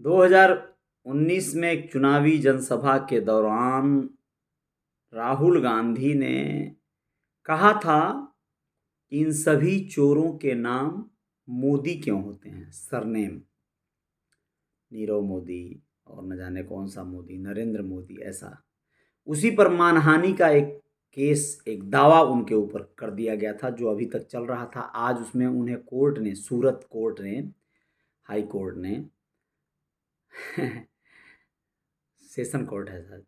2019 में एक चुनावी जनसभा के दौरान राहुल गांधी ने कहा था कि इन सभी चोरों के नाम मोदी क्यों होते हैं, सरनेम नीरव मोदी और न जाने कौन सा मोदी, नरेंद्र मोदी, ऐसा। उसी पर मानहानि का एक केस, एक दावा उनके ऊपर कर दिया गया था जो अभी तक चल रहा था। आज उसमें उन्हें कोर्ट ने, सूरत कोर्ट ने, हाई कोर्ट ने सेशन कोर्ट है सर,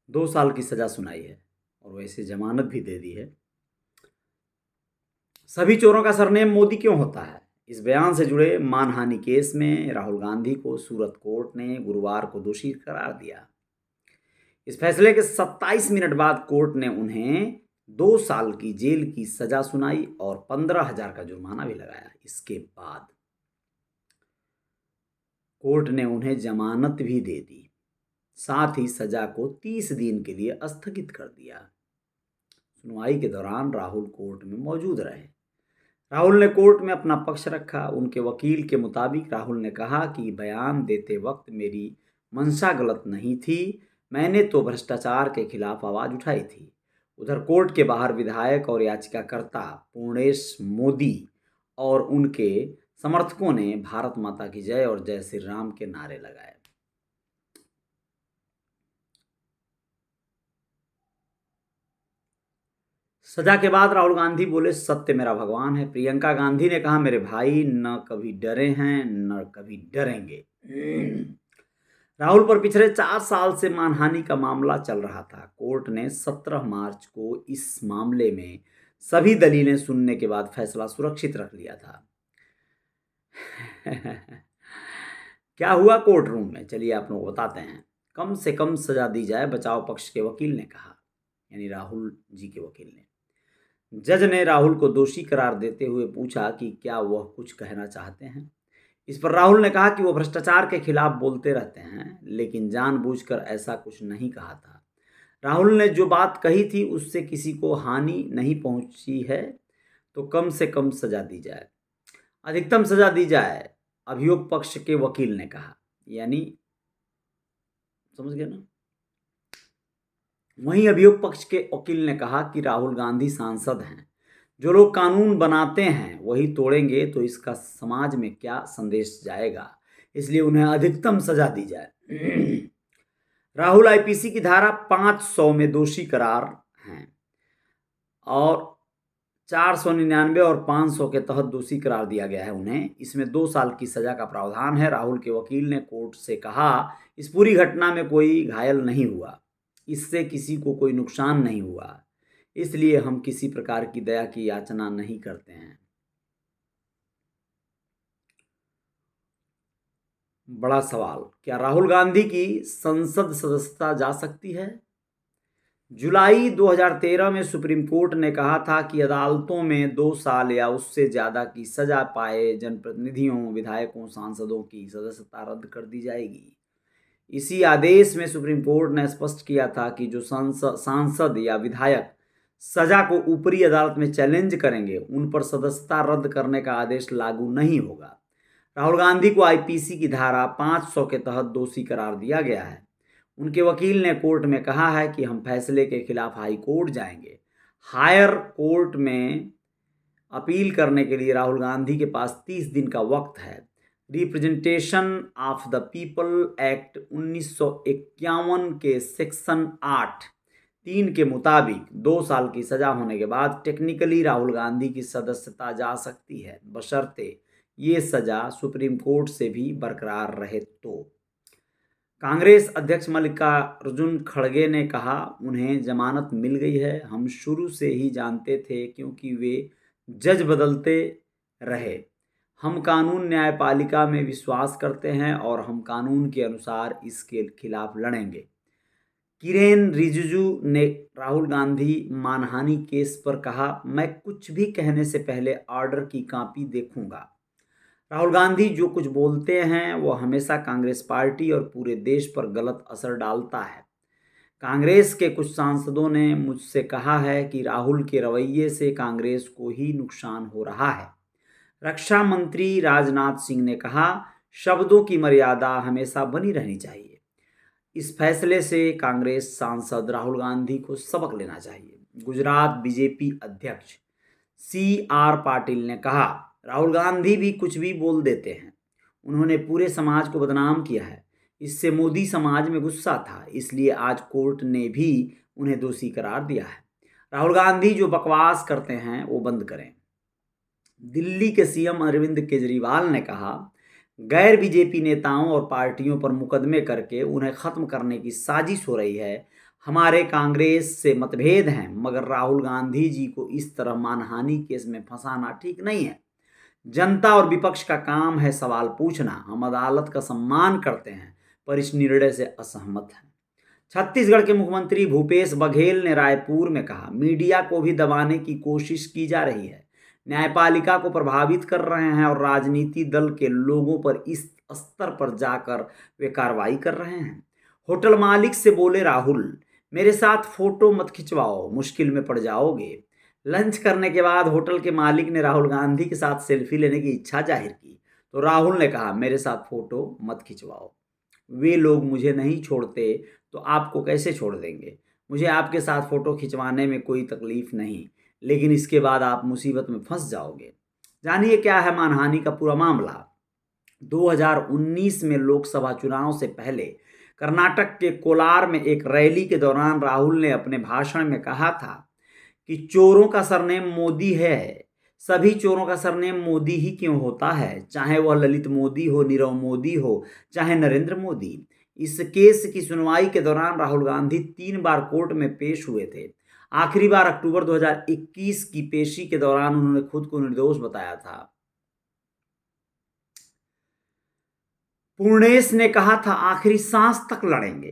2 साल की सजा सुनाई है और वैसे जमानत भी दे दी है। सभी चोरों का सरनेम मोदी क्यों होता है, इस बयान से जुड़े मानहानि केस में राहुल गांधी को सूरत कोर्ट ने गुरुवार को दोषी करार दिया। इस फैसले के 27 मिनट बाद कोर्ट ने उन्हें 2 साल की जेल की सजा सुनाई और 15,000 का जुर्माना भी लगाया। इसके बाद कोर्ट ने उन्हें जमानत भी दे दी, साथ ही सजा को 30 दिन के लिए स्थगित कर दिया। सुनवाई के दौरान राहुल कोर्ट में मौजूद रहे। राहुल ने कोर्ट में अपना पक्ष रखा। उनके वकील के मुताबिक राहुल ने कहा कि बयान देते वक्त मेरी मंशा गलत नहीं थी, मैंने तो भ्रष्टाचार के खिलाफ आवाज़ उठाई थी। उधर कोर्ट के बाहर विधायक और याचिकाकर्ता पूर्णेश मोदी और उनके समर्थकों ने भारत माता की जय और जय श्री राम के नारे लगाए। सजा के बाद राहुल गांधी बोले, सत्य मेरा भगवान है। प्रियंका गांधी ने कहा, मेरे भाई न कभी डरे हैं न कभी डरेंगे। राहुल पर पिछले 4 साल से मानहानि का मामला चल रहा था। कोर्ट ने 17 मार्च को इस मामले में सभी दलीलें सुनने के बाद फैसला सुरक्षित रख लिया था। क्या हुआ कोर्ट रूम में, चलिए आप लोग बताते हैं। कम से कम सजा दी जाए, बचाव पक्ष के वकील ने कहा, यानी राहुल जी के वकील ने। जज ने राहुल को दोषी करार देते हुए पूछा कि क्या वह कुछ कहना चाहते हैं। इस पर राहुल ने कहा कि वो भ्रष्टाचार के खिलाफ बोलते रहते हैं, लेकिन जानबूझकर ऐसा कुछ नहीं कहा था। राहुल ने जो बात कही थी उससे किसी को हानि नहीं पहुंची है, तो कम से कम सजा दी जाए, अधिकतम सजा दी जाए, अभियोग पक्ष के वकील ने कहा। यानी समझ गए ना। वहीं अभियोग पक्ष के वकील ने कहा कि राहुल गांधी सांसद हैं, जो लोग कानून बनाते हैं वही तोड़ेंगे तो इसका समाज में क्या संदेश जाएगा, इसलिए उन्हें अधिकतम सजा दी जाए। राहुल आईपीसी की धारा 500 में दोषी करार हैं और 499 और 500 के तहत दोषी करार दिया गया है उन्हें। इसमें 2 साल की सजा का प्रावधान है। राहुल के वकील ने कोर्ट से कहा, इस पूरी घटना में कोई घायल नहीं हुआ, इससे किसी को कोई नुकसान नहीं हुआ, इसलिए हम किसी प्रकार की दया की याचना नहीं करते हैं। बड़ा सवाल, क्या राहुल गांधी की संसद सदस्यता जा सकती है? जुलाई 2013 में सुप्रीम कोर्ट ने कहा था कि अदालतों में 2 साल या उससे ज़्यादा की सजा पाए जनप्रतिनिधियों, विधायकों, सांसदों की सदस्यता रद्द कर दी जाएगी। इसी आदेश में सुप्रीम कोर्ट ने स्पष्ट किया था कि जो सांसद या विधायक सजा को ऊपरी अदालत में चैलेंज करेंगे, उन पर सदस्यता रद्द करने का आदेश लागू नहीं होगा। राहुल गांधी को आईपीसी की धारा 500 के तहत दोषी करार दिया गया है। उनके वकील ने कोर्ट में कहा है कि हम फैसले के खिलाफ हाई कोर्ट जाएंगे। हायर कोर्ट में अपील करने के लिए राहुल गांधी के पास 30 दिन का वक्त है। Representation of the people act 1951 के सेक्शन 8(3) के मुताबिक 2 साल की सजा होने के बाद टेक्निकली राहुल गांधी की सदस्यता जा सकती है, बशर्ते ये सजा सुप्रीम कोर्ट से भी बरकरार रहे तो। कांग्रेस अध्यक्ष मल्लिकार्जुन खड़गे ने कहा, उन्हें जमानत मिल गई है। हम शुरू से ही जानते थे, क्योंकि वे जज बदलते रहे। हम कानून न्यायपालिका में विश्वास करते हैं और हम कानून के अनुसार इसके खिलाफ लड़ेंगे। किरेन रिजिजू ने राहुल गांधी मानहानि केस पर कहा, मैं कुछ भी कहने से पहले ऑर्डर की कॉपी देखूंगा। राहुल गांधी जो कुछ बोलते हैं वो हमेशा कांग्रेस पार्टी और पूरे देश पर गलत असर डालता है। कांग्रेस के कुछ सांसदों ने मुझसे कहा है कि राहुल के रवैये से कांग्रेस को ही नुकसान हो रहा है। रक्षा मंत्री राजनाथ सिंह ने कहा, शब्दों की मर्यादा हमेशा बनी रहनी चाहिए। इस फैसले से कांग्रेस सांसद राहुल गांधी को सबक लेना चाहिए। गुजरात बीजेपी अध्यक्ष CR पाटिल ने कहा, राहुल गांधी भी कुछ भी बोल देते हैं। उन्होंने पूरे समाज को बदनाम किया है। इससे मोदी समाज में गुस्सा था, इसलिए आज कोर्ट ने भी उन्हें दोषी करार दिया है। राहुल गांधी जो बकवास करते हैं वो बंद करें। दिल्ली के CM अरविंद केजरीवाल ने कहा, गैर बीजेपी नेताओं और पार्टियों पर मुकदमे करके उन्हें खत्म करने की साजिश हो रही है। हमारे कांग्रेस से मतभेद हैं, मगर राहुल गांधी जी को इस तरह मानहानि केस में फंसाना ठीक नहीं है। जनता और विपक्ष का काम है सवाल पूछना। हम अदालत का सम्मान करते हैं, पर इस निर्णय से असहमत हैं। छत्तीसगढ़ के मुख्यमंत्री भूपेश बघेल ने रायपुर में कहा, मीडिया को भी दबाने की कोशिश की जा रही है, न्यायपालिका को प्रभावित कर रहे हैं और राजनीति दल के लोगों पर इस स्तर पर जाकर वे कार्रवाई कर रहे हैं। होटल मालिक से बोले राहुल, मेरे साथ फोटो मत खिंचवाओ, मुश्किल में पड़ जाओगे। लंच करने के बाद होटल के मालिक ने राहुल गांधी के साथ सेल्फी लेने की इच्छा जाहिर की, तो राहुल ने कहा, मेरे साथ फोटो मत खिंचवाओ। वे लोग मुझे नहीं छोड़ते तो आपको कैसे छोड़ देंगे। मुझे आपके साथ फ़ोटो खिंचवाने में कोई तकलीफ़ नहीं, लेकिन इसके बाद आप मुसीबत में फंस जाओगे। जानिए क्या है मानहानि का पूरा मामला। 2019 में लोकसभा चुनाव से पहले कर्नाटक के कोलार में एक रैली के दौरान राहुल ने अपने भाषण में कहा था कि चोरों का सरनेम मोदी है, सभी चोरों का सरनेम मोदी ही क्यों होता है, चाहे वह ललित मोदी हो, नीरव मोदी हो, चाहे नरेंद्र मोदी। इस केस की सुनवाई के दौरान राहुल गांधी 3 बार कोर्ट में पेश हुए थे। आखिरी बार अक्टूबर 2021 की पेशी के दौरान उन्होंने खुद को निर्दोष बताया था। पूर्णेश ने कहा था, आखिरी सांस तक लड़ेंगे।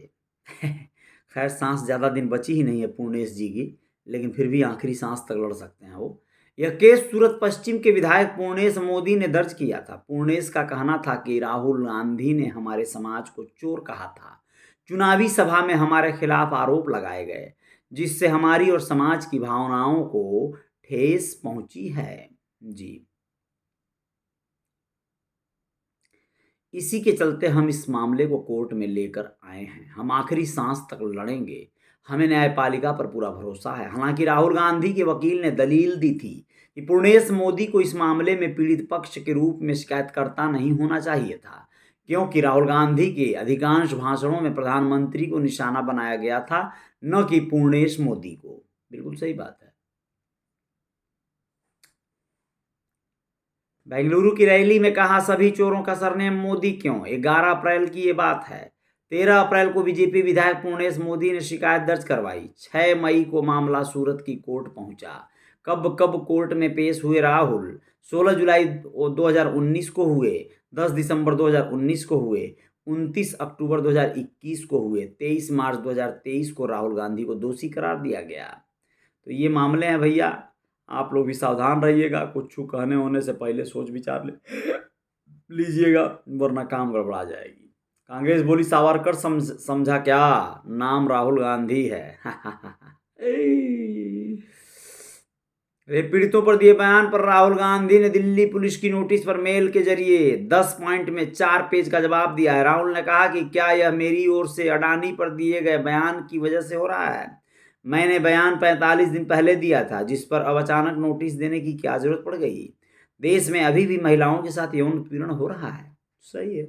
खैर सांस ज़्यादा दिन बची ही नहीं है पूर्णेश जी की, लेकिन फिर भी आखिरी सांस तक लड़ सकते हैं वो। यह केस सूरत पश्चिम के विधायक पूर्णेश मोदी ने दर्ज किया था। पूर्णेश का कहना था कि राहुल गांधी ने हमारे समाज को चोर कहा था। चुनावी सभा में हमारे खिलाफ आरोप लगाए गए, जिससे हमारी और समाज की भावनाओं को ठेस पहुंची है। जी, इसी के चलते हम इस मामले को कोर्ट में लेकर आए हैं। हम आखिरी सांस तक लड़ेंगे। हमें न्यायपालिका पर पूरा भरोसा है। हालांकि राहुल गांधी के वकील ने दलील दी थी कि पूर्णेश मोदी को इस मामले में पीड़ित पक्ष के रूप में शिकायतकर्ता नहीं होना चाहिए था, क्योंकि राहुल गांधी के अधिकांश भाषणों में प्रधानमंत्री को निशाना बनाया गया था, न कि पूर्णेश मोदी को। बिल्कुल सही बात है। बेंगलुरु की रैली में कहा, सभी चोरों का सरनेम मोदी क्यों। 11 अप्रैल की ये बात है। 13 अप्रैल को बीजेपी विधायक पूर्णेश मोदी ने शिकायत दर्ज करवाई। 6 मई को मामला सूरत की कोर्ट पहुंचा। कब कब कोर्ट में पेश हुए राहुल। 16 जुलाई 2019 को हुए, 10 दिसंबर 2019 को हुए, 29 अक्टूबर 2021 को हुए, 23 मार्च 2023 को राहुल गांधी को दोषी करार दिया गया। तो ये मामले हैं भैया, आप लोग भी सावधान रहिएगा। कुछ कहने होने से पहले सोच विचार लीजिएगा, वरना काम गड़बड़ा जाएगी। कांग्रेस बोली, सावरकर समझा क्या, नाम राहुल गांधी है। रेप पीड़ितों पर दिए बयान पर राहुल गांधी ने दिल्ली पुलिस की नोटिस पर मेल के जरिए 10 पॉइंट में 4 पेज का जवाब दिया है। राहुल ने कहा कि क्या यह मेरी ओर से अडानी पर दिए गए बयान की वजह से हो रहा है। मैंने बयान 45 दिन पहले दिया था, जिस पर अब अचानक नोटिस देने की क्या जरूरत पड़ गई। देश में अभी भी महिलाओं के साथ यौन उत्पीड़न हो रहा है। सही है।